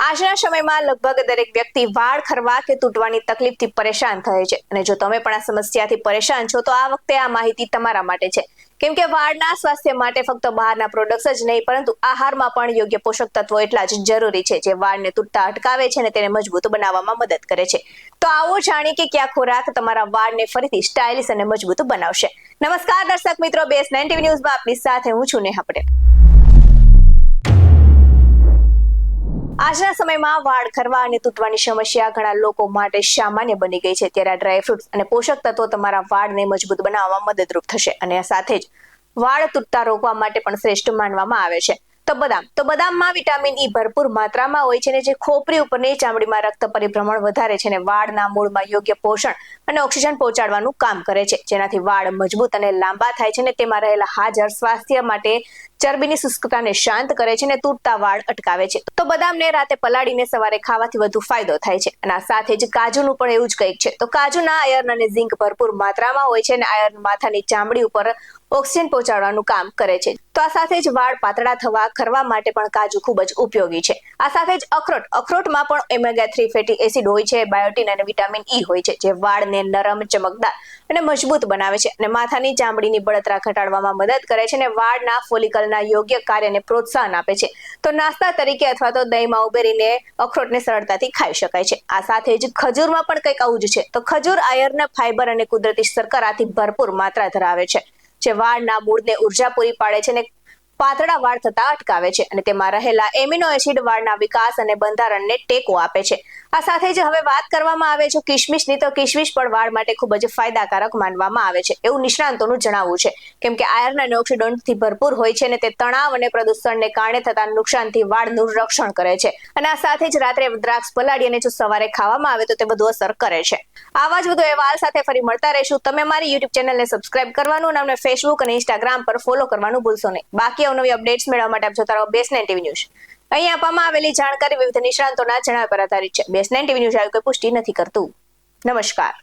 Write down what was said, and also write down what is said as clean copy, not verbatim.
આજના સમયમાં લગભગ દરેક વ્યક્તિ વાળ ખરવા કે તૂટવાની તકલીફથી પરેશાન થાય છે અને જો તમે પણ આ સમસ્યાથી પરેશાન છો તો આ વખતે આ માહિતી તમારા માટે છે. કેમ કે વાળના સ્વાસ્થ્ય માટે ફક્ત બહારના પ્રોડક્ટ્સ જ નહીં પરંતુ આહારમાં પણ યોગ્ય પોષક તત્વો એટલા જ જરૂરી છે જે વાળને તૂટતા અટકાવે છે અને તેને મજબૂત બનાવવામાં મદદ કરે છે. તો આવો જાણીએ કે કયા ખોરાક તમારા વાળને ફરીથી સ્ટાઇલિશ અને મજબૂત બનાવશે. નમસ્કાર દર્શક મિત્રો, BS9 TV ન્યૂઝમાં આપની સાથે હું છું નેહા પટેલ. આજના સમયમાં વાળ ખરવા અને તૂટવાની સમસ્યા ઘણા લોકો માટે સામાન્ય બની ગઈ છે. ત્યારે ડ્રાયફ્રૂટ્સ અને પોષક તત્વો તમારા વાળને મજબૂત બનાવવામાં મદદરૂપ થશે અને સાથે જ વાળ તૂટતા રોકવા માટે પણ શ્રેષ્ઠ માનવામાં આવે છે. તો બદામમાં વિટામિન E ભરપૂર માત્રામાં હોય છે ને જે ખોપરી ઉપરની ચામડીમાં રક્ત પરિભ્રમણ વધારે છે અને વાળના મૂળમાં યોગ્ય પોષણ અને ઓક્સિજન પહોંચાડવાનું કામ કરે છે, જેનાથી વાળ મજબૂત અને લાંબા થાય છે અને તેમાં રહેલા હાજર સ્વાસ્થ્ય માટે ચરબીની શુષ્કતાને શાંત કરે છે અને તૂટતા વાળ અટકાવે છે. તો બદામને રાતે પલાળીને સવારે ખાવાથી વધુ ફાયદો થાય છે અને સાથે જ કાજુનું પણ એવું જ કંઈક છે. તો કાજુના આયર્ન અને ઝીંક ભરપૂર માત્રામાં હોય છે અને આયર્ન માથાની ચામડી ઉપર ઓક્સિજન પહોંચાડવાનું કામ કરે છે. તો આ સાથે જ વાળ પાતળા ખરવા માટે પણ કાજુ ખૂબ જ ઉપયોગી છે. આ સાથે જ અખરોટમાં પણ ઓમેગા 3 ફેટી એસિડ હોય છે, બાયોટીન અને વિટામિન E હોય છે જે વાળને નરમ, ચમકદાર અને મજબૂત બનાવે છે અને માથાની ચામડીની બળતરા ઘટાડવામાં મદદ કરે છે અને વાળના ફોલિકલના યોગ્ય કાર્યને પ્રોત્સાહન આપે છે. તો નાસ્તા તરીકે અથવા તો દહીંમાં ઉમેરીને અખરોટને સરળતાથી ખાઈ શકાય છે. આ સાથે જ ખજૂરમાં પણ કંઈક આવું જ છે. તો ખજૂર આયર્ન, ફાઈબર અને કુદરતી શર્કરાથી ભરપૂર માત્રા ધરાવે છે જે વાળના મૂળને ઉર્જા પૂરી પાડે છે અને પાતળા વાળ થતા અટકાવે છે અને તેમાં રહેલા એમિનો એસિડ વાળના વિકાસ અને બંધારણને ટેકો આપે છે. આ સાથે જ હવે વાત કરવામાં આવે છે કિશમિશની, તો કિશમિશ પણ વાળ માટે ખૂબ જ ફાયદાકારક માનવામાં આવે છે એવું નિષ્ણાંતોનું જણાવવું છે. કેમ કે આયર્ન અને ઓક્સિડન્ટથી ભરપૂર હોય છે અને તે તણાવ અને પ્રદૂષણને કારણે થતા નુકસાનથી વાળનું રક્ષણ કરે છે અને આ સાથે જ રાત્રે દ્રાક્ષ પલાળી અને જો સવારે ખાવામાં આવે તો તે વધુ અસર કરે છે. આવા જ વધુ અહેવાલ સાથે ફરી મળતા રહીશું. તમે મારી YouTube ચેનલને સબસ્ક્રાઇબ કરવાનું અને અમને Facebook અને Instagram પર ફોલો કરવાનું ભૂલશો નહીં. બાકી અવનવી અપડેટ્સ મેળવવા માટે આપ જોતા રહો BS9 TV ન્યૂઝ. અહીં આપવામાં આવેલી જાણકારી વિવિધ નિષ્ણાંતોના જણાવ્યા પર આધારિત છે. BS9 TV ન્યૂઝ આવી કોઈ પુષ્ટિ નથી કરતું. નમસ્કાર.